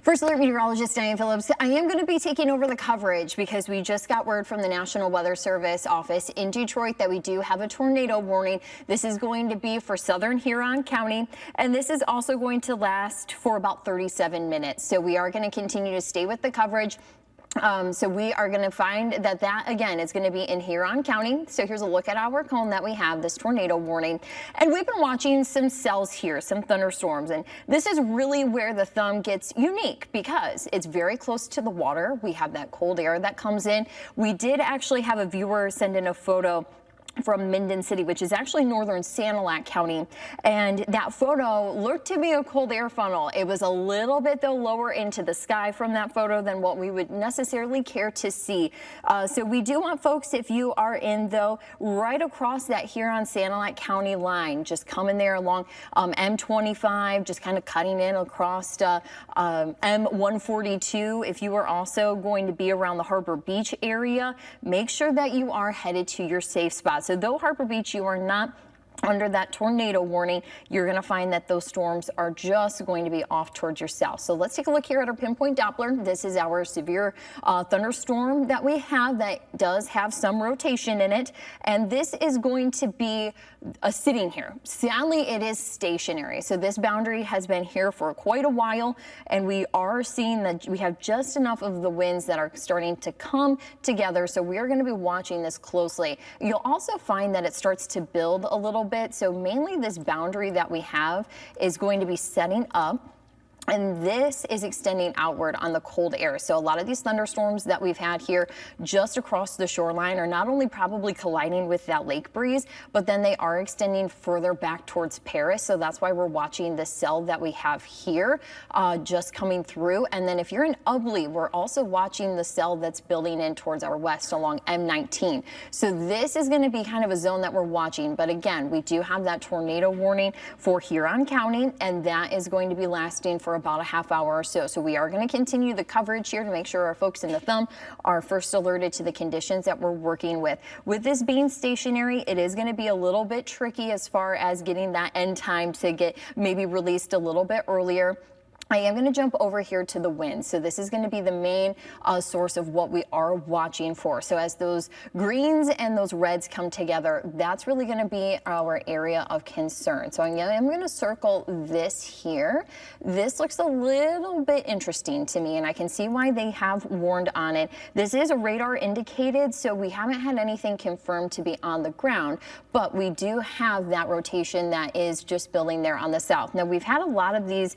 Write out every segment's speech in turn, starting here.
First Alert meteorologist Diane Phillips. I am going to be taking over the coverage because we just got word from the National Weather Service office in Detroit that we do have a tornado warning. This is going to be for southern Huron County, and this is also going to last for about 37 minutes. So we are going to continue to stay with the coverage. So we are going to find that again is going to be in Huron County. So here's a look at our cone that we have, this tornado warning. And we've been watching some cells here, some thunderstorms. And this is really where the thumb gets unique because it's very close to the water. We have that cold air that comes in. We did actually have a viewer send in a photo from Minden City, which is actually northern Sanilac County, and that photo looked to be a cold air funnel. It was a little bit though lower into the sky from that photo than what we would necessarily care to see. So we do want folks, if you are in though right across that Huron-Sanilac County line, just coming there along M25, just kind of cutting in across M142. If you are also going to be around the Harbor Beach area, make sure that you are headed to your safe spot. So though Harbor Beach, you are not under that tornado warning, you're going to find that those storms are just going to be off towards your south. So let's take a look here at our pinpoint Doppler. This is our severe thunderstorm that we have that does have some rotation in it. And this is going to be sitting here. Sadly, it is stationary. So this boundary has been here for quite a while. And we are seeing that we have just enough of the winds that are starting to come together. So we are going to be watching this closely. You'll also find that it starts to build a little bit. So mainly this boundary that we have is going to be setting up, and this is extending outward on the cold air. So a lot of these thunderstorms that we've had here just across the shoreline are not only probably colliding with that lake breeze, but then they are extending further back towards Paris. So that's why we're watching the cell that we have here just coming through. And then if you're in Ubly, we're also watching the cell that's building in towards our west along M19. So this is going to be kind of a zone that we're watching. But again, we do have that tornado warning for Huron County, and that is going to be lasting for about a half hour or so. So we are going to continue the coverage here to make sure our folks in the thumb are first alerted to the conditions that we're working with. With this being stationary, it is going to be a little bit tricky as far as getting that end time to get maybe released a little bit earlier. I am going to jump over here to the wind. So this is going to be the main source of what we are watching for. So as those greens and those reds come together, that's really going to be our area of concern. So I'm going to circle this here. This looks a little bit interesting to me, and I can see why they have warned on it. This is a radar indicated, so we haven't had anything confirmed to be on the ground, but we do have that rotation that is just building there on the south. Now, we've had a lot of these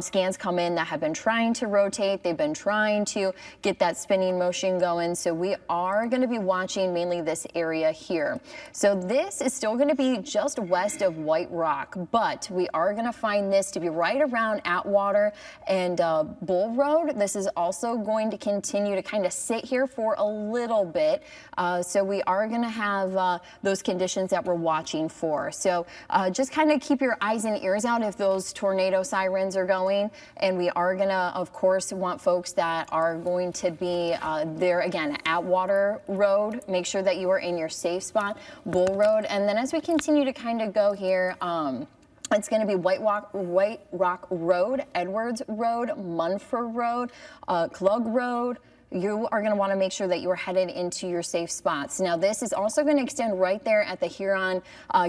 scans come in that have been trying to rotate. They've been trying to get that spinning motion going. So we are going to be watching mainly this area here. So this is still going to be just west of White Rock, but we are going to find this to be right around Atwater and Bull Road. This is also going to continue to kind of sit here for a little bit. So we are going to have those conditions that we're watching for. So just kind of keep your eyes and ears out if those tornado sirens are going. And we are going to, of course, want folks that are going to be there again at Atwater Road. Make sure that you are in your safe spot, Bull Road. And then as we continue to kind of go here, it's going to be White Rock Road, Edwards Road, Munford Road, Klug Road. You are going to want to make sure that you are headed into your safe spots. Now, this is also going to extend right there at the Huron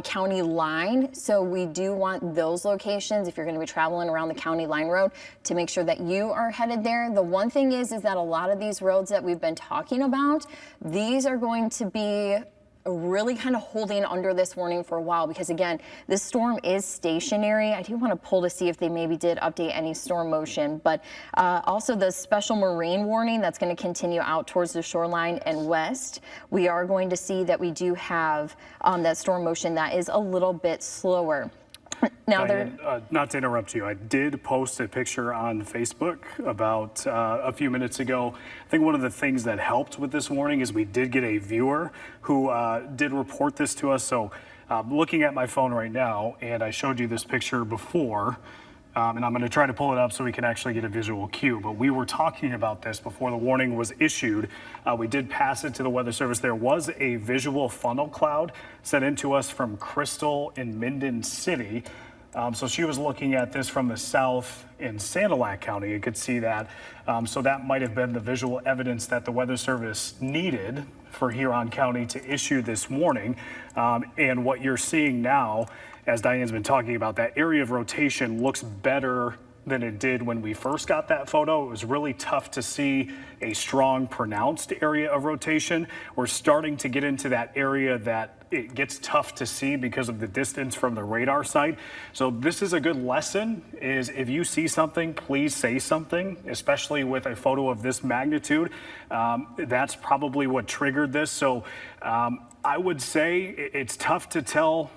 County line. So we do want those locations, if you're going to be traveling around the county line road, to make sure that you are headed there. The one thing is that a lot of these roads that we've been talking about, these are going to be really kind of holding under this warning for a while because, again, this storm is stationary. I do want to pull to see if they maybe did update any storm motion, but also the special marine warning that's going to continue out towards the shoreline and west. We are going to see that we do have that storm motion that is a little bit slower. Now, Diane, not to interrupt you, I did post a picture on Facebook about a few minutes ago. I think one of the things that helped with this warning is we did get a viewer who did report this to us. So looking at my phone right now, and I showed you this picture before, and I'm going to try to pull it up so we can actually get a visual cue. But we were talking about this before the warning was issued. We did pass it to the Weather Service. There was a visual funnel cloud sent in to us from Crystal in Minden City. So she was looking at this from the south in Sanilac County. You could see that. So that might have been the visual evidence that the Weather Service needed for Huron County to issue this warning. And what you're seeing now, as Diane's been talking about, that area of rotation looks better than it did when we first got that photo. It was really tough to see a strong, pronounced area of rotation. We're starting to get into that area that it gets tough to see because of the distance from the radar site. So this is a good lesson, is if you see something, please say something, especially with a photo of this magnitude. That's probably what triggered this. So I would say it's tough to tell.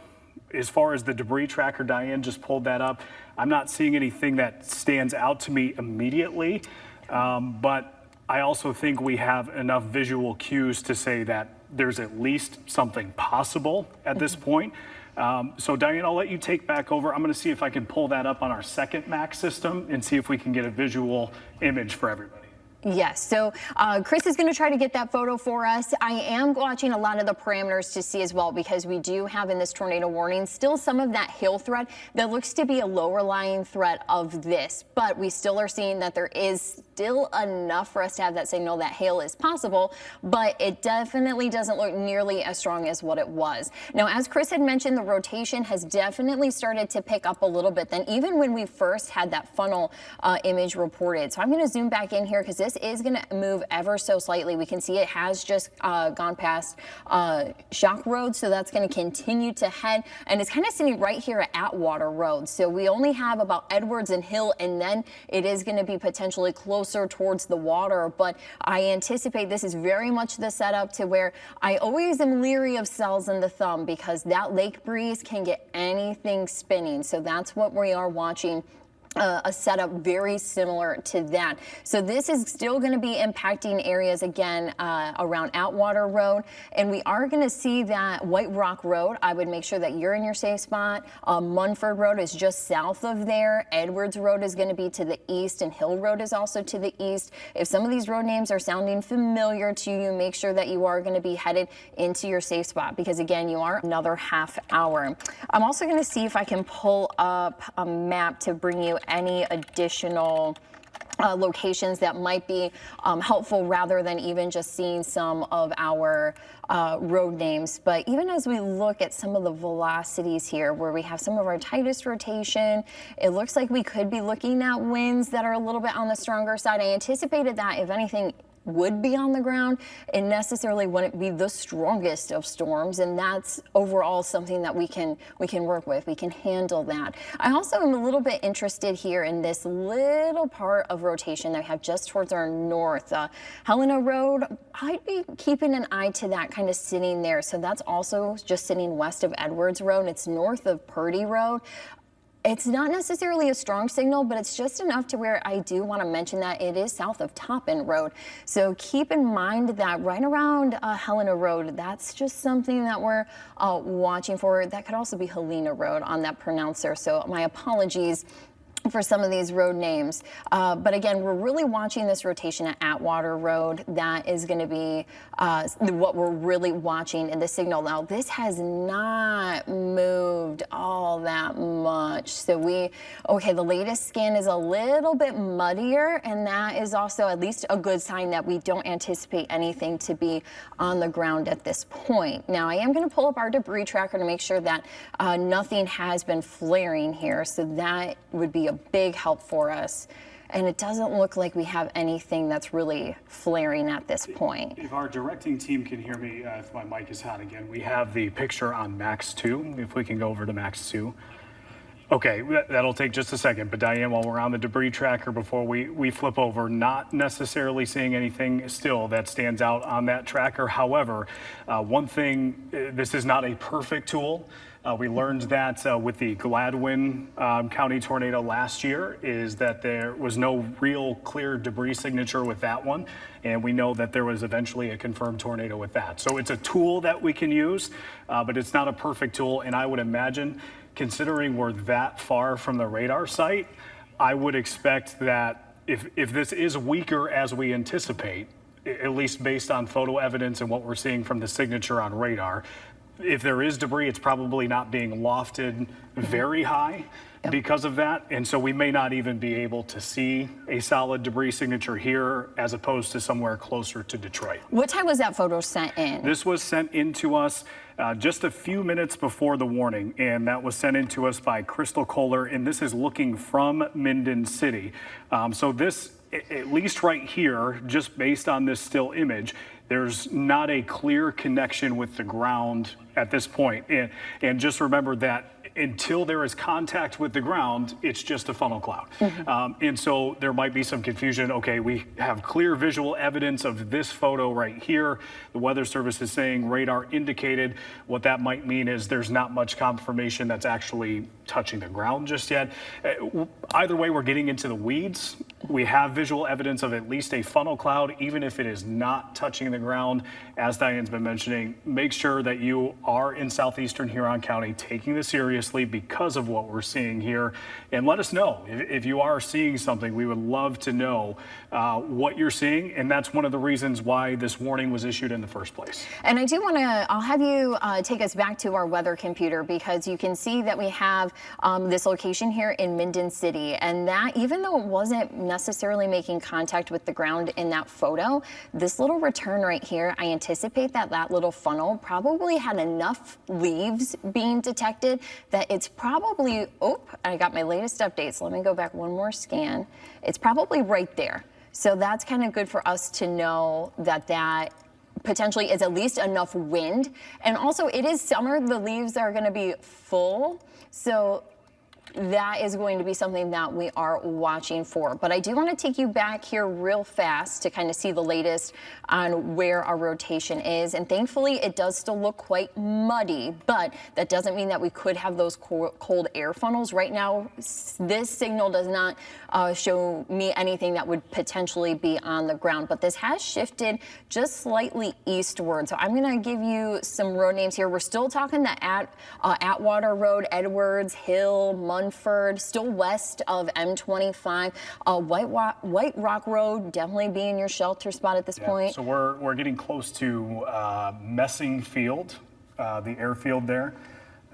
As far as the debris tracker, Diane just pulled that up. I'm not seeing anything that stands out to me immediately, but I also think we have enough visual cues to say that there's at least something possible at this point. So Diane, I'll let you take back over. I'm going to see if I can pull that up on our second MAX system and see if we can get a visual image for everybody. Yes, so Chris is going to try to get that photo for us. I am watching a lot of the parameters to see as well, because we do have in this tornado warning still some of that hail threat that looks to be a lower lying threat of this, but we still are seeing that there is still enough for us to have that signal that hail is possible, but it definitely doesn't look nearly as strong as what it was. Now, as Chris had mentioned, the rotation has definitely started to pick up a little bit than even when we first had that funnel image reported. So I'm going to zoom back in here because this is going to move ever so slightly. We can see it has just gone past Shock Road, so that's going to continue to head, and it's kind of sitting right here at Atwater Road. So we only have about Edwards and Hill, and then it is going to be potentially closer towards the water. But I anticipate this is very much the setup to where I always am leery of cells in the thumb, because that lake breeze can get anything spinning. So that's what we are watching. A setup very similar to that. So this is still going to be impacting areas again around Atwater Road, and we are going to see that White Rock Road. I would make sure that you're in your safe spot. Munford Road is just south of there. Edwards Road is going to be to the east, and Hill Road is also to the east. If some of these road names are sounding familiar to you, make sure that you are going to be headed into your safe spot, because again, you are another half hour. I'm also going to see if I can pull up a map to bring you any additional locations that might be helpful, rather than even just seeing some of our road names. But even as we look at some of the velocities here, where we have some of our tightest rotation, it looks like we could be looking at winds that are a little bit on the stronger side. I anticipated that if anything would be on the ground, it necessarily wouldn't be the strongest of storms, and that's overall something that we can work with. We can handle that. I also am a little bit interested here in this little part of rotation that we have just towards our north. Helena Road, I'd be keeping an eye to that kind of sitting there. So that's also just sitting west of Edwards Road. It's north of Purdy Road. It's not necessarily a strong signal, but it's just enough to where I do want to mention that it is south of Toppin Road. So keep in mind that right around Helena Road, that's just something that we're watching for. That could also be Helena Road on that pronouncer. So my apologies for some of these road names. But again, we're really watching this rotation at Atwater Road. That is going to be what we're really watching in the signal. Now, this has not moved all that much. So the latest scan is a little bit muddier, and that is also at least a good sign that we don't anticipate anything to be on the ground at this point. Now, I am going to pull up our debris tracker to make sure that nothing has been flaring here. So that would be a big help for us, and it doesn't look like we have anything that's really flaring at this point. If our directing team can hear me, if my mic is hot again, we have the picture on Max 2, if we can go over to Max 2. Okay, that'll take just a second, but Diane, while we're on the debris tracker, before we flip over, not necessarily seeing anything still that stands out on that tracker. However, one thing, this is not a perfect tool. We learned that with the Gladwin County tornado last year, is that there was no real clear debris signature with that one. And we know that there was eventually a confirmed tornado with that. So it's a tool that we can use, but it's not a perfect tool. And I would imagine, considering we're that far from the radar site, I would expect that if this is weaker as we anticipate, at least based on photo evidence and what we're seeing from the signature on radar, if there is debris, it's probably not being lofted very high because of that. And so we may not even be able to see a solid debris signature here as opposed to somewhere closer to Detroit. What time was that photo sent in? This was sent in to us just a few minutes before the warning, and that was sent in to us by Crystal Kohler, and this is looking from Minden City. So this, at least right here, just based on this still image, there's not a clear connection with the ground at this point. And just remember that until there is contact with the ground, it's just a funnel cloud. And so there might be some confusion. Okay, we have clear visual evidence of this photo right here. The Weather Service is saying radar indicated. What that might mean is there's not much confirmation that's actually touching the ground just yet. Either way, we're getting into the weeds. We have visual evidence of at least a funnel cloud, even if it is not touching the ground. As Diane's been mentioning, make sure that you are in southeastern Huron County taking this seriously because of what we're seeing here. And let us know if you are seeing something. We would love to know what you're seeing. And that's one of the reasons why this warning was issued in the first place. And I do want to, I'll have you take us back to our weather computer, because you can see that we have this location here in Minden City. And that, even though it wasn't necessarily making contact with the ground in that photo, this little return right here, I anticipate that that little funnel probably had enough leaves being detected that it's probably, oh, I got my latest updates. Let me go back one more scan. It's probably right there. So that's kind of good for us to know that that potentially is at least enough wind. And also, it is summer, the leaves are going to be full. So that is going to be something that we are watching for. But I do want to take you back here real fast to kind of see the latest on where our rotation is. And thankfully, it does still look quite muddy, but that doesn't mean that we could have those cold air funnels. Right now, this signal does not show me anything that would potentially be on the ground, but this has shifted just slightly eastward. So I'm going to give you some road names here. We're still talking the Atwater Road, Edwards, Hill, Munford, still west of M25. White Rock Road, definitely being your shelter spot at this point. So we're getting close to Messing Field, the airfield there.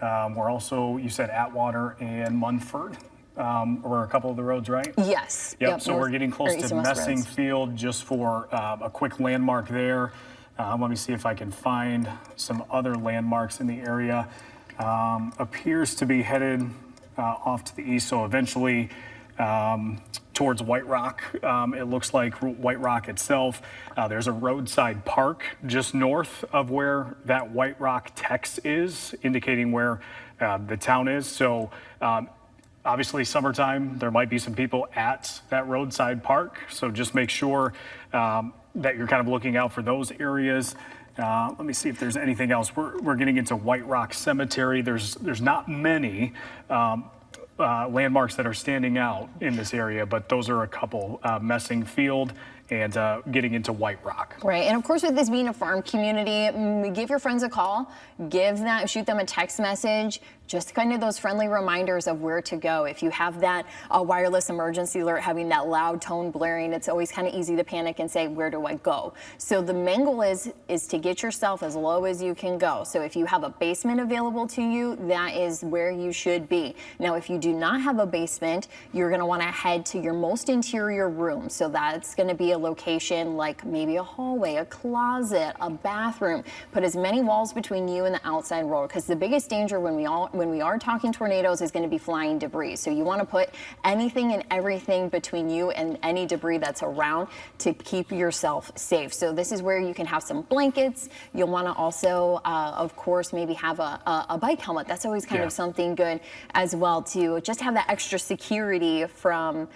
We're also, you said Atwater and Munford. Were a couple of the roads, right? Yes. Yep. So we're getting close to Messing roads. Field, just for a quick landmark there. Let me see if I can find some other landmarks in the area. Appears to be headed off to the east, so eventually towards White Rock. It looks like White Rock itself. There's a roadside park just north of where that White Rock text is, indicating where the town is. So obviously summertime, there might be some people at that roadside park. So just make sure that you're kind of looking out for those areas. Let me see if there's anything else. We're getting into White Rock Cemetery. There's not many landmarks that are standing out in this area, but those are a couple. Messing Field and getting into White Rock. Right, and of course, with this being a farm community, give your friends a call, shoot them a text message, just kind of those friendly reminders of where to go. If you have that wireless emergency alert having that loud tone blaring, it's always kind of easy to panic and say, where do I go? So the main goal is to get yourself as low as you can go. So if you have a basement available to you, that is where you should be. Now, if you do not have a basement, you're going to want to head to your most interior room. So that's going to be a location like maybe a hallway, a closet, a bathroom. Put as many walls between you and the outside world, because the biggest danger when we are talking tornadoes is going to be flying debris. So you want to put anything and everything between you and any debris that's around to keep yourself safe. So this is where you can have some blankets. You'll want to also, of course, maybe have a bike helmet. That's always kind of something good as well, to just have that extra security from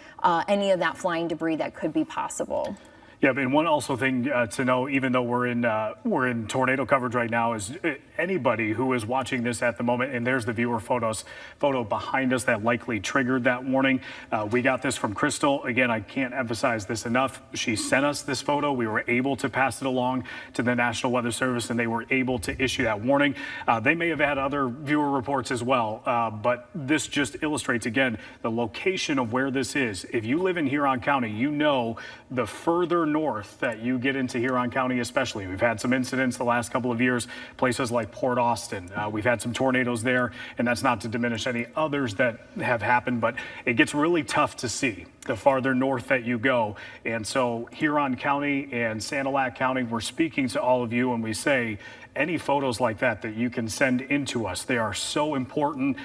any of that flying debris that could be possible. Yeah, and one also thing to know, even though we're in tornado coverage right now, is anybody who is watching this at the moment, and there's the viewer photo behind us that likely triggered that warning. We got this from Crystal. Again, I can't emphasize this enough. She sent us this photo. We were able to pass it along to the National Weather Service, and they were able to issue that warning. They may have had other viewer reports as well, but this just illustrates, again, the location of where this is. If you live in Huron County, you know the further north that you get into Huron County especially, we've had some incidents the last couple of years, places like Port Austin. We've had some tornadoes there, and that's not to diminish any others that have happened, but it gets really tough to see the farther north that you go. And so Huron County and Sanilac County, we're speaking to all of you, and we say, any photos like that you can send into us. They are so important,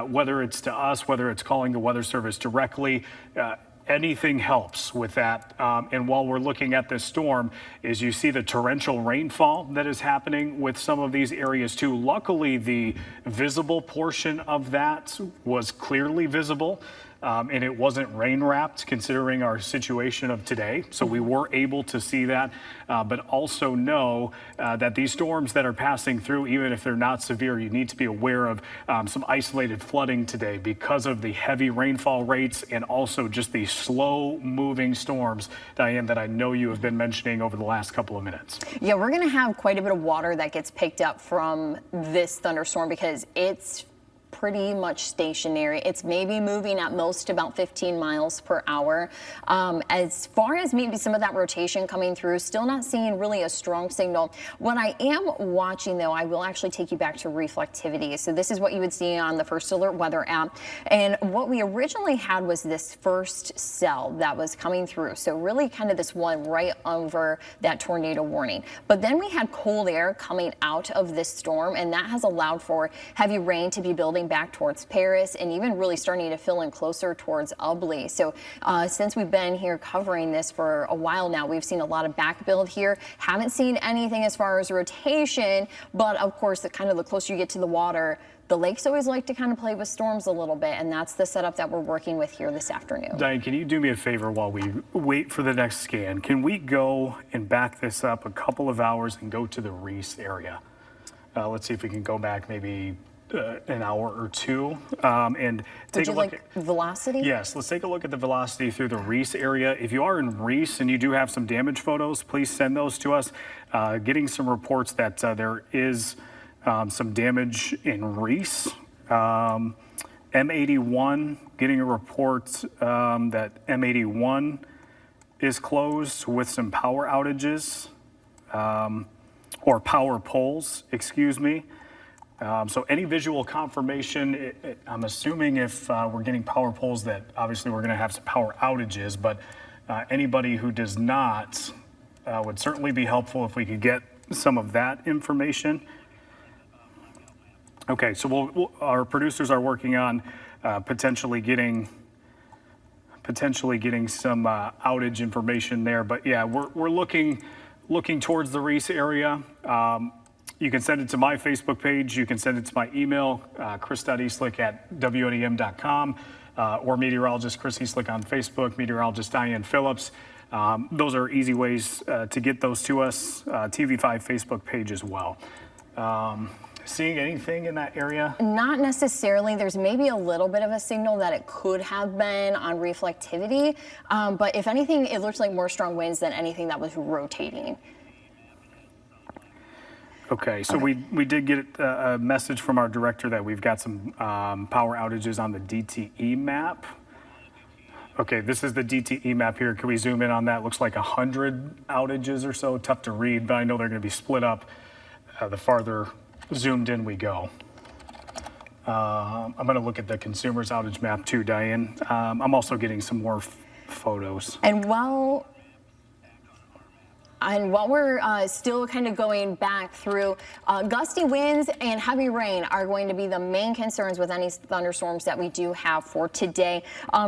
whether it's to us, whether it's calling the Weather Service directly. Anything helps with that. And while we're looking at this storm, is you see the torrential rainfall that is happening with some of these areas too. Luckily, the visible portion of that was clearly visible. And it wasn't rain wrapped considering our situation of today. So we were able to see that, but also know that these storms that are passing through, even if they're not severe, you need to be aware of some isolated flooding today because of the heavy rainfall rates and also just the slow moving storms, Diane, that I know you have been mentioning over the last couple of minutes. Yeah, we're going to have quite a bit of water that gets picked up from this thunderstorm because it's pretty much stationary. It's maybe moving at most about 15 miles per hour. As far as maybe some of that rotation coming through, still not seeing really a strong signal. What I am watching, though, I will actually take you back to reflectivity. So this is what you would see on the First Alert Weather app. And what we originally had was this first cell that was coming through. So really kind of this one right over that tornado warning. But then we had cold air coming out of this storm, and that has allowed for heavy rain to be building back towards Paris and even really starting to fill in closer towards Ubly. So since we've been here covering this for a while now, we've seen a lot of back build here. Haven't seen anything as far as rotation, but of course, the closer you get to the water, the lakes always like to kind of play with storms a little bit, and that's the setup that we're working with here this afternoon. Diane, can you do me a favor while we wait for the next scan? Can we go and back this up a couple of hours and go to the Reese area? Let's see if we can go back maybe an hour or two and take a look at velocity. Yes, let's take a look at the velocity through the Reese area. If you are in Reese and you do have some damage photos, please send those to us. Getting some reports that there is some damage in Reese. M81 getting a report that M81 is closed with some power outages or power poles, excuse me. So any visual confirmation, I'm assuming if we're getting power poles that obviously we're going to have some power outages, but anybody who does not would certainly be helpful if we could get some of that information. Okay, so our producers are working on potentially getting some outage information there, but yeah, we're looking towards the Reese area. You can send it to my Facebook page. You can send it to my email, chris.eastlick@wnem.com, or meteorologist Chris Eastlick on Facebook, meteorologist Diane Phillips. Those are easy ways to get those to us. TV5 Facebook page as well. Seeing anything in that area? Not necessarily. There's maybe a little bit of a signal that it could have been on reflectivity, but if anything, it looks like more strong winds than anything that was rotating. Okay, so we did get a message from our director that we've got some power outages on the DTE map. Okay, this is the DTE map here. Can we zoom in on that? Looks like 100 outages or so. Tough to read, but I know they're going to be split up the farther zoomed in we go. I'm going to look at the consumer's outage map too, Diane. I'm also getting some more photos. And while we're still kind of going back through, gusty winds and heavy rain are going to be the main concerns with any thunderstorms that we do have for today.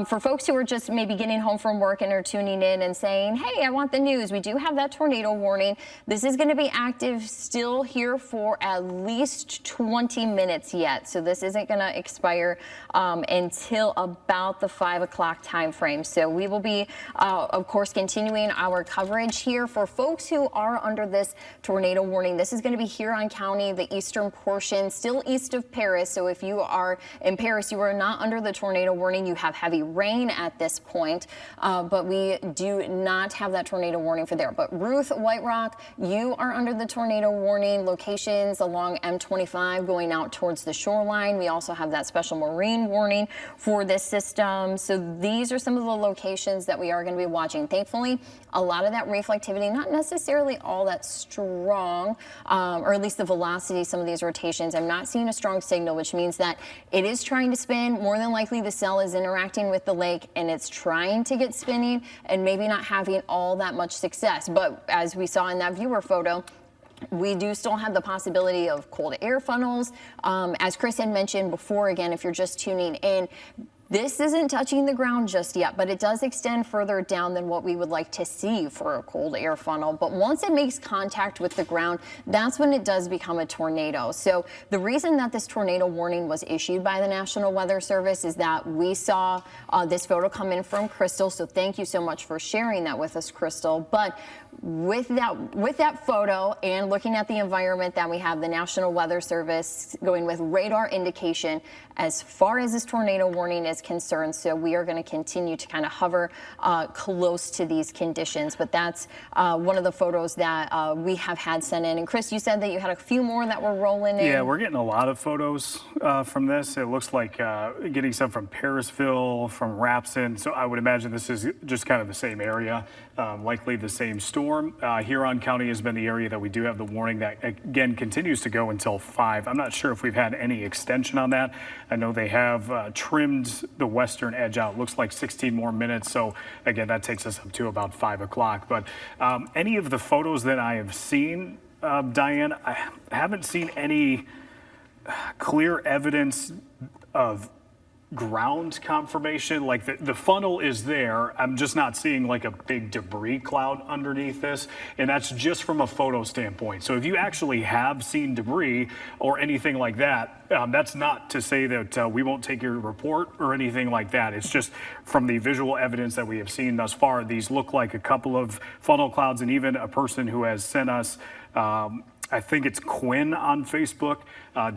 For folks who are just maybe getting home from work and are tuning in and saying, hey, I want the news, we do have that tornado warning. This is going to be active still here for at least 20 minutes yet. So this isn't going to expire until about the 5 o'clock time frame. So we will be, of course, continuing our coverage here for folks who are under this tornado warning, this is going to be Huron County, the eastern portion, still east of Paris. So if you are in Paris, you are not under the tornado warning. You have heavy rain at this point, but we do not have that tornado warning for there. But Ruth, White Rock, you are under the tornado warning. Locations along M25 going out towards the shoreline. We also have that special marine warning for this system. So these are some of the locations that we are going to be watching. Thankfully, a lot of that reflectivity, not necessarily all that strong, or at least the velocity, some of these rotations, I'm not seeing a strong signal, which means that it is trying to spin. More than likely, the cell is interacting with the lake and it's trying to get spinning and maybe not having all that much success. But as we saw in that viewer photo, we do still have the possibility of cold air funnels. As Chris had mentioned before, again, if you're just tuning in, this isn't touching the ground just yet, but it does extend further down than what we would like to see for a cold air funnel. But once it makes contact with the ground, that's when it does become a tornado. So the reason that this tornado warning was issued by the National Weather Service is that we saw this photo come in from Crystal. So thank you so much for sharing that with us, Crystal. But with that photo and looking at the environment that we have, the National Weather Service going with radar indication as far as this tornado warning is concerned. So we are going to continue to kind of hover close to these conditions. But that's one of the photos that we have had sent in. And Chris, you said that you had a few more that were rolling in. Yeah, we're getting a lot of photos from this. It looks like getting some from Parisville, from Rapson. So I would imagine this is just kind of the same area, likely the same storm. Huron County has been the area that we do have the warning that, again, continues to go until 5. I'm not sure if we've had any extension on that. I know they have trimmed the western edge out. Looks like 16 more minutes. So, again, that takes us up to about 5 o'clock. But any of the photos that I have seen, Diane, I haven't seen any clear evidence of ground confirmation. Like the funnel is there. I'm just not seeing like a big debris cloud underneath this. And that's just from a photo standpoint. So if you actually have seen debris or anything like that, that's not to say that we won't take your report or anything like that. It's just from the visual evidence that we have seen thus far, these look like a couple of funnel clouds, and even a person who has sent us I think it's Quinn on Facebook,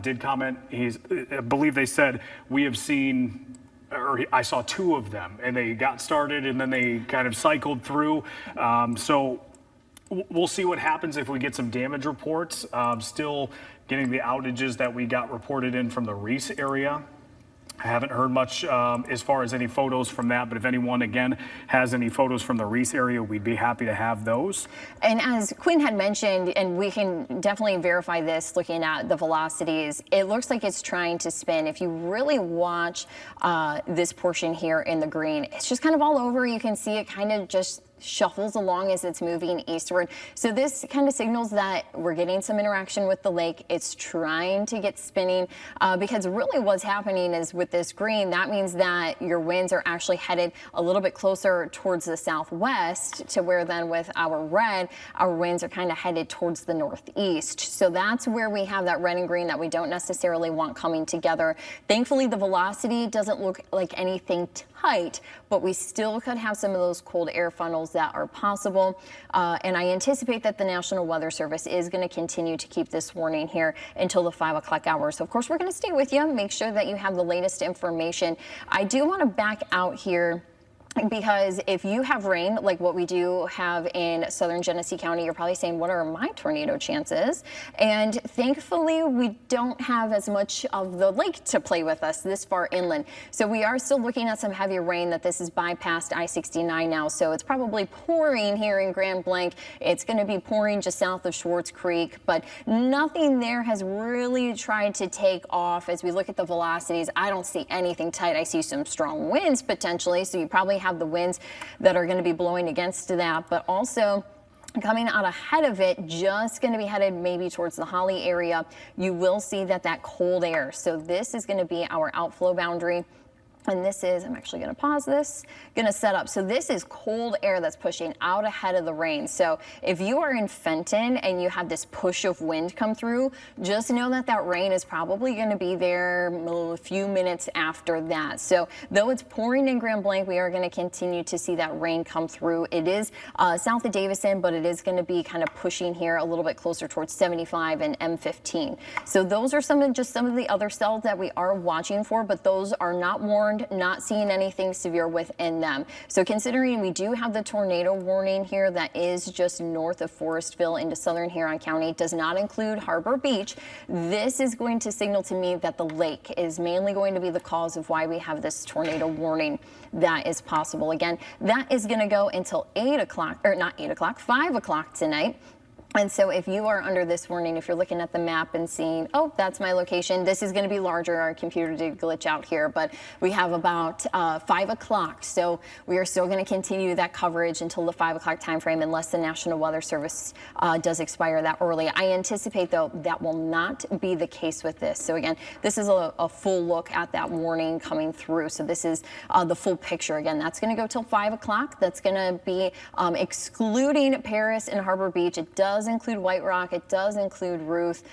did comment. I believe they said, we have seen, or I saw 2 of them, and they got started and then they kind of cycled through. So we'll see what happens if we get some damage reports. Still getting the outages that we got reported in from the Reese area. I haven't heard much as far as any photos from that, but if anyone, again, has any photos from the Reese area, we'd be happy to have those. And as Quinn had mentioned, and we can definitely verify this looking at the velocities, it looks like it's trying to spin. If you really watch this portion here in the green, it's just kind of all over. You can see it kind of just shuffles along as it's moving eastward. So this kind of signals that we're getting some interaction with the lake. It's trying to get spinning because really what's happening is with this green, that means that your winds are actually headed a little bit closer towards the southwest, to where then with our red, our winds are kind of headed towards the northeast. So that's where we have that red and green that we don't necessarily want coming together. Thankfully, the velocity doesn't look like anything tight, but we still could have some of those cold air funnels that are possible. And I anticipate that the National Weather Service is going to continue to keep this warning here until the 5 o'clock hour. So of course, we're going to stay with you, make sure that you have the latest information. I do want to back out here, because if you have rain like what we do have in southern Genesee County, you're probably saying, what are my tornado chances? And thankfully, we don't have as much of the lake to play with us this far inland. So we are still looking at some heavy rain that this is bypassed I-69 now. So it's probably pouring here in Grand Blanc. It's going to be pouring just south of Schwartz Creek, but nothing there has really tried to take off. As we look at the velocities, I don't see anything tight. I see some strong winds potentially. So you probably have the winds that are going to be blowing against that, but also coming out ahead of it, just going to be headed maybe towards the Holly area. You will see that cold air. So this is going to be our outflow boundary. And this is, I'm actually going to pause this, going to set up. So this is cold air that's pushing out ahead of the rain. So if you are in Fenton and you have this push of wind come through, just know that that rain is probably going to be there a few minutes after that. So though it's pouring in Grand Blanc, we are going to continue to see that rain come through. It is south of Davison, but it is going to be kind of pushing here a little bit closer towards 75 and M15. So those are some of the other cells that we are watching for, but those are not warned, not seeing anything severe within them. So considering we do have the tornado warning here that is just north of Forestville into southern Huron County, does not include Harbor Beach, this is going to signal to me that the lake is mainly going to be the cause of why we have this tornado warning that is possible. Again, that is going to go until 8 o'clock, or not 8 o'clock, 5 o'clock tonight. And so if you are under this warning, if you're looking at the map and seeing, oh, that's my location, this is going to be larger. Our computer did glitch out here, but we have about 5 o'clock. So we are still going to continue that coverage until the 5 o'clock time frame, unless the National Weather Service does expire that early. I anticipate, though, that will not be the case with this. So again, this is a full look at that warning coming through. So this is the full picture. Again, that's going to go till 5 o'clock. That's going to be excluding Paris and Harbor Beach. It does include White Rock, it does include Ruth.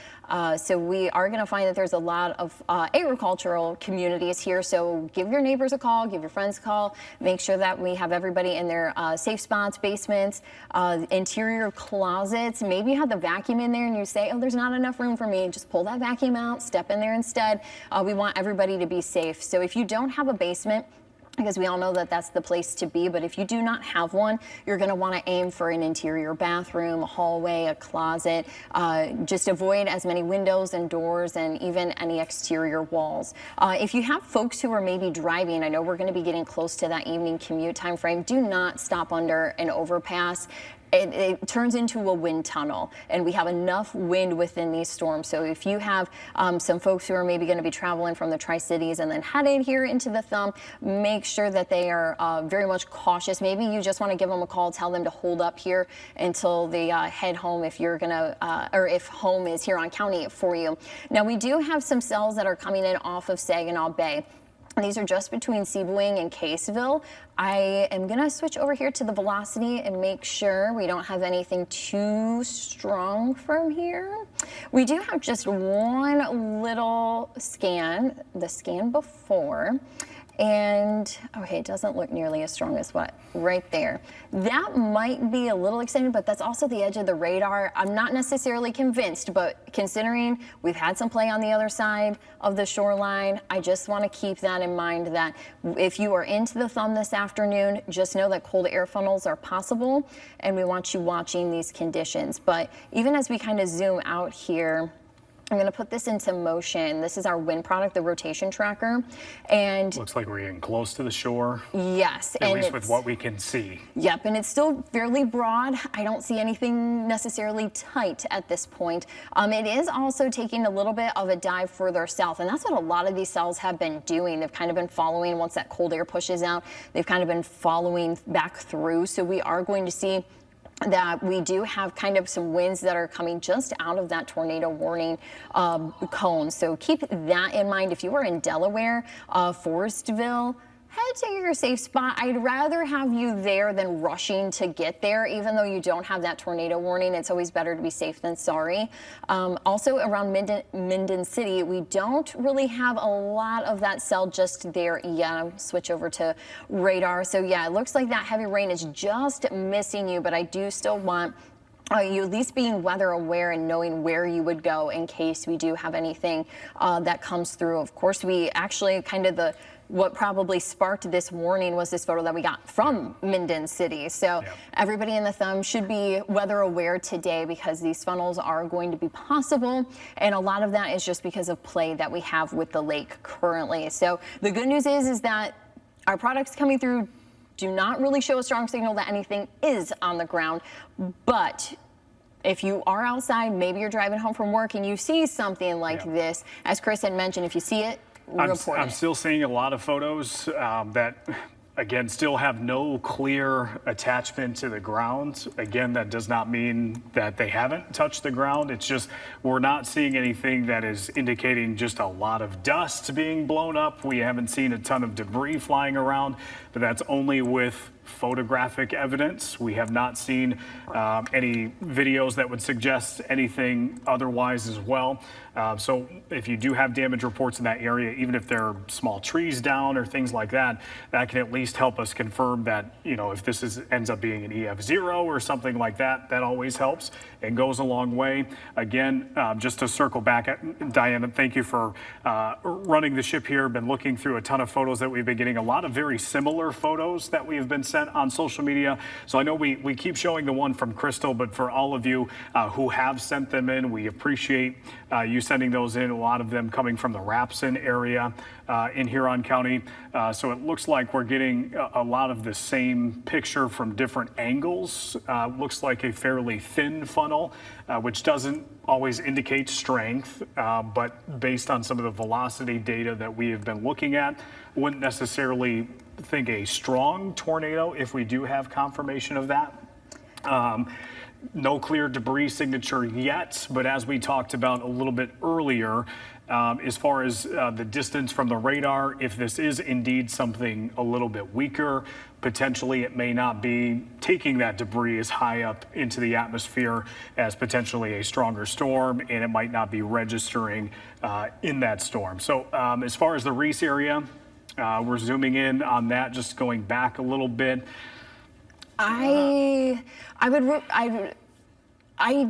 So we are going to find that there's a lot of agricultural communities here. So give your neighbors a call, give your friends a call, make sure that we have everybody in their safe spots, basements, interior closets. Maybe you have the vacuum in there and you say, oh, there's not enough room for me. Just pull that vacuum out, step in there instead. We want everybody to be safe. So if you don't have a basement, because we all know that that's the place to be, but if you do not have one, you're going to want to aim for an interior bathroom, a hallway, a closet. Just avoid as many windows and doors and even any exterior walls. If you have folks who are maybe driving, I know we're going to be getting close to that evening commute time frame, do not stop under an overpass. It turns into a wind tunnel, and we have enough wind within these storms. So if you have some folks who are maybe going to be traveling from the Tri-Cities and then headed here into the Thumb, make sure that they are very much cautious. Maybe you just want to give them a call, tell them to hold up here until they head home if you're going to, or if home is Huron County for you. Now, we do have some cells that are coming in off of Saginaw Bay. These are just between Sebewaing and Caseville. I am going to switch over here to the velocity and make sure we don't have anything too strong from here. We do have just one little scan, the scan before. And okay, it doesn't look nearly as strong as what right there. That might be a little extended, but that's also the edge of the radar. I'm not necessarily convinced, but considering we've had some play on the other side of the shoreline, I just want to keep that in mind that if you are into the Thumb this afternoon, just know that cold air funnels are possible, and we want you watching these conditions. But even as we kind of zoom out here, I'm going to put this into motion. This is our wind product, the rotation tracker. And looks like we're getting close to the shore. Yes. At least with what we can see. Yep, and it's still fairly broad. I don't see anything necessarily tight at this point. It is also taking a little bit of a dive further south, and that's what a lot of these cells have been doing. They've kind of been following, once that cold air pushes out, they've kind of been following back through. So we are going to see that we do have kind of some winds that are coming just out of that tornado warning cone. So keep that in mind. If you are in Delaware, Forestville, head to your safe spot. I'd rather have you there than rushing to get there, even though you don't have that tornado warning. It's always better to be safe than sorry. Also around Minden City, we don't really have a lot of that cell just there yet. I'll switch over to radar. So yeah, it looks like that heavy rain is just missing you, but I do still want you at least being weather aware and knowing where you would go in case we do have anything that comes through. Of course, we actually kind of what probably sparked this warning was this photo that we got from Minden City. So everybody in the Thumb should be weather aware today because these funnels are going to be possible. And a lot of that is just because of play that we have with the lake currently. So the good news is that our products coming through do not really show a strong signal that anything is on the ground. But if you are outside, maybe you're driving home from work and you see something like this, as Chris had mentioned, if you see it, I'm still seeing a lot of photos that Again, still have no clear attachment to the ground. Again, that does not mean that they haven't touched the ground. It's just we're not seeing anything that is indicating just a lot of dust being blown up. We haven't seen a ton of debris flying around, but that's only with photographic evidence. We have not seen any videos that would suggest anything otherwise as well. So if you do have damage reports in that area, even if there are small trees down or things like that, that can at least help us confirm that, you know, if this ends up being an EF0 or something like that, that always helps and goes a long way. Again, just to circle back, Diana, thank you for running the ship here. Been looking through a ton of photos that we've been getting, a lot of very similar photos that we have been sent on social media. So I know we keep showing the one from Crystal, but for all of you who have sent them in, we appreciate you sending those in, a lot of them coming from the Rapson area in Huron County. So it looks like we're getting a lot of the same picture from different angles. Looks like a fairly thin funnel, which doesn't always indicate strength, but based on some of the velocity data that we have been looking at, wouldn't necessarily think a strong tornado if we do have confirmation of that. No clear debris signature yet, but as we talked about a little bit earlier, as far as the distance from the radar, if this is indeed something a little bit weaker, potentially it may not be taking that debris as high up into the atmosphere as potentially a stronger storm, and it might not be registering in that storm. So as far as the Reese area, we're zooming in on that, just going back a little bit. I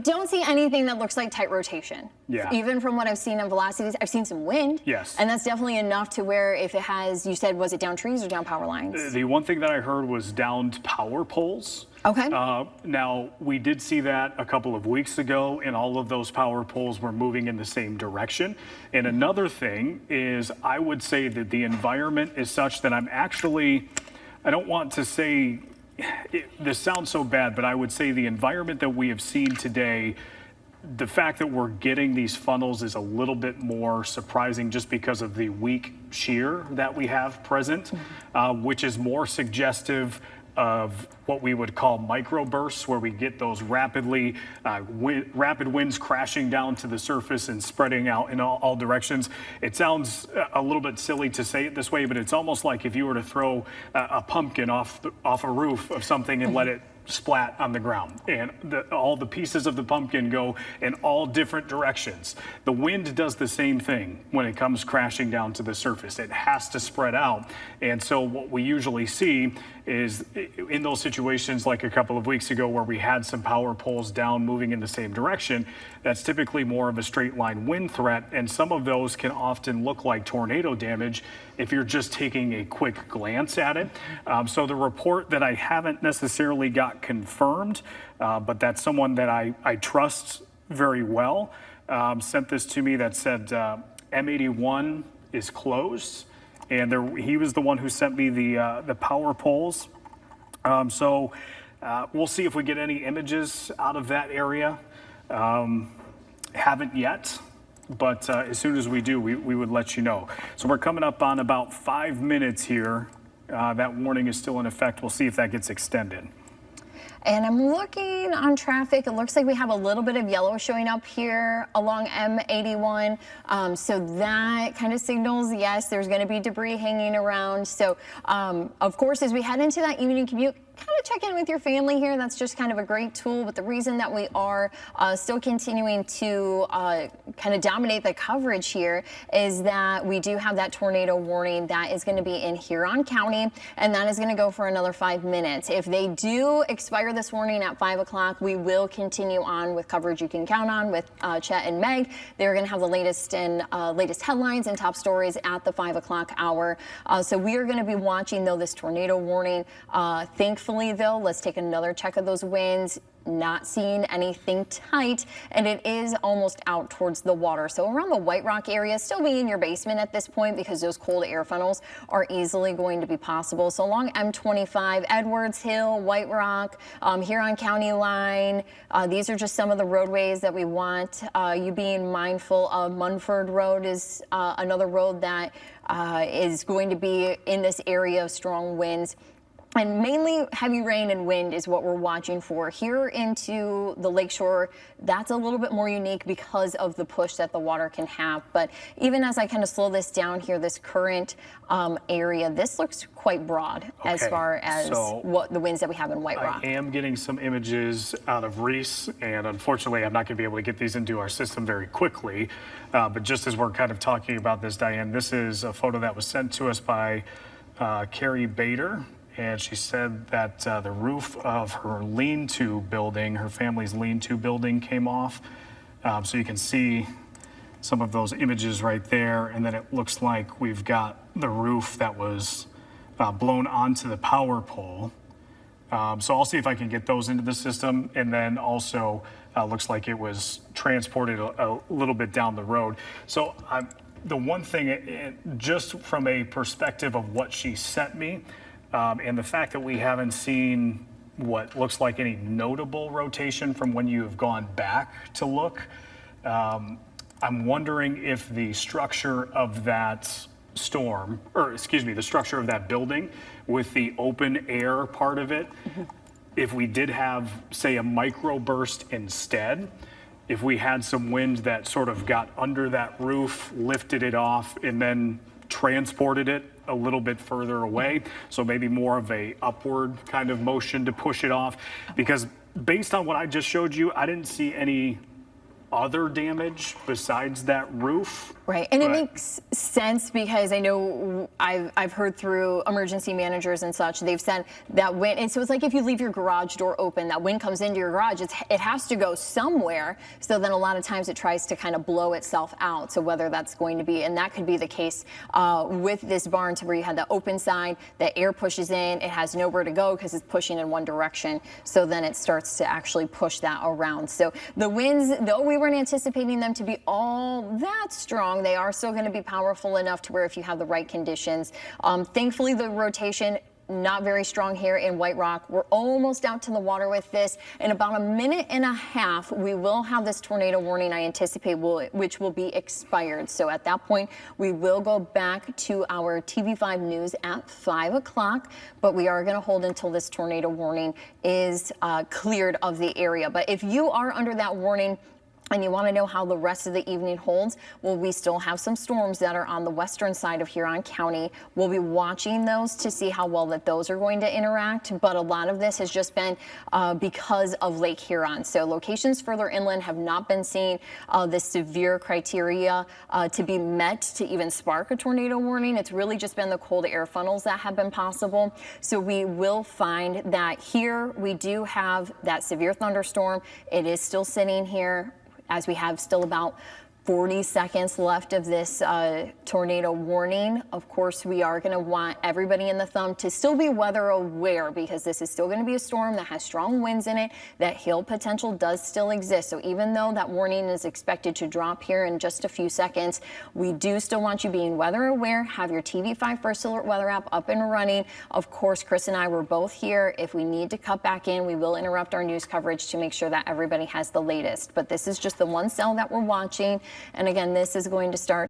don't see anything that looks like tight rotation. Yeah. Even from what I've seen on velocities, I've seen some wind. Yes. And that's definitely enough to where if it has, you said, was it down trees or down power lines? The one thing that I heard was downed power poles. Okay. Now, we did see that a couple of weeks ago, and all of those power poles were moving in the same direction. And another thing is, I would say that the environment is such that I don't want to say, this sounds so bad, but I would say the environment that we have seen today, the fact that we're getting these funnels is a little bit more surprising just because of the weak shear that we have present, which is more suggestive of what we would call microbursts, where we get those rapid winds crashing down to the surface and spreading out in all directions. It sounds a little bit silly to say it this way, but it's almost like if you were to throw a pumpkin off a roof of something and let it splat on the ground, and all the pieces of the pumpkin go in all different directions. The wind does the same thing when it comes crashing down to the surface. It has to spread out. And so what we usually see is in those situations like a couple of weeks ago where we had some power poles down moving in the same direction, that's typically more of a straight line wind threat, and some of those can often look like tornado damage if you're just taking a quick glance at it. So the report that I haven't necessarily got confirmed, but that's someone that I trust very well, sent this to me that said M81 is closed, and he was the one who sent me the power poles. So we'll see if we get any images out of that area. Haven't yet, but as soon as we do, we would let you know. So we're coming up on about 5 minutes here. That warning is still in effect. We'll see if that gets extended. And I'm looking on traffic. It looks like we have a little bit of yellow showing up here along M81. So that kind of signals, yes, there's going to be debris hanging around. So, of course, as we head into that evening commute, kind of check in with your family here. That's just kind of a great tool. But the reason that we are still continuing to kind of dominate the coverage here is that we do have that tornado warning that is going to be in Huron County, and that is going to go for another 5 minutes. If they do expire this warning at 5 o'clock, we will continue on with coverage you can count on with Chet and Meg. They're going to have the latest headlines and top stories at the 5 o'clock hour. So we are going to be watching, though, this tornado warning. Thankfully, Thankfully, though, let's take another check of those winds. Not seeing anything tight, and it is almost out towards the water. So around the White Rock area, still be in your basement at this point because those cold air funnels are easily going to be possible. So along M25, Edwards Hill, White Rock, Huron County line, these are just some of the roadways that we want you being mindful of. Munford Road is another road that is going to be in this area of strong winds. And mainly heavy rain and wind is what we're watching for. Here into the lakeshore, that's a little bit more unique because of the push that the water can have. But even as I kind of slow this down here, this current area, this looks quite broad as far as what the winds that we have in White Rock. I am getting some images out of Reese, and unfortunately I'm not going to be able to get these into our system very quickly. But just as we're kind of talking about this, Diane, this is a photo that was sent to us by Carrie Bader. And she said that the roof of her lean-to building, her family's lean-to building, came off. So you can see some of those images right there. And then it looks like we've got the roof that was blown onto the power pole. So I'll see if I can get those into the system. And then also looks like it was transported a little bit down the road. So the one thing, just from a perspective of what she sent me, and the fact that we haven't seen what looks like any notable rotation from when you have gone back to look, I'm wondering if the structure of that storm, or excuse me, the structure of that building with the open air part of it, if we did have, say, a microburst instead, if we had some wind that sort of got under that roof, lifted it off, and then transported it a little bit further away, so maybe more of a upward kind of motion to push it off, because based on what I just showed you, I didn't see any other damage besides that roof. Right, and it makes sense because I know I've heard through emergency managers and such, they've said that wind, and so it's like if you leave your garage door open, that wind comes into your garage, it has to go somewhere, so then a lot of times it tries to kind of blow itself out, so whether that's going to be, and that could be the case with this barn to where you had the open side, the air pushes in, it has nowhere to go because it's pushing in one direction, so then it starts to actually push that around. So the winds, though we weren't anticipating them to be all that strong, they are still going to be powerful enough to where if you have the right conditions. Thankfully, the rotation not very strong here in White Rock. We're almost out to the water with this. In about a minute and a half, we will have this tornado warning I anticipate which will be expired. So at that point, we will go back to our TV5 news at 5 o'clock, but we are going to hold until this tornado warning is cleared of the area. But if you are under that warning, and you want to know how the rest of the evening holds, well, we still have some storms that are on the western side of Huron County. We'll be watching those to see how well that those are going to interact, but a lot of this has just been because of Lake Huron. So locations further inland have not been seeing the severe criteria to be met to even spark a tornado warning. It's really just been the cold air funnels that have been possible. So we will find that here we do have that severe thunderstorm. It is still sitting here, as we have still about 40 seconds left of this tornado warning. Of course, we are going to want everybody in the thumb to still be weather aware because this is still going to be a storm that has strong winds in it. That hail potential does still exist. So even though that warning is expected to drop here in just a few seconds, we do still want you being weather aware. Have your TV5 First Alert weather app up and running. Of course, Chris and I were both here. If we need to cut back in, we will interrupt our news coverage to make sure that everybody has the latest. But this is just the one cell that we're watching. And again, this is going to start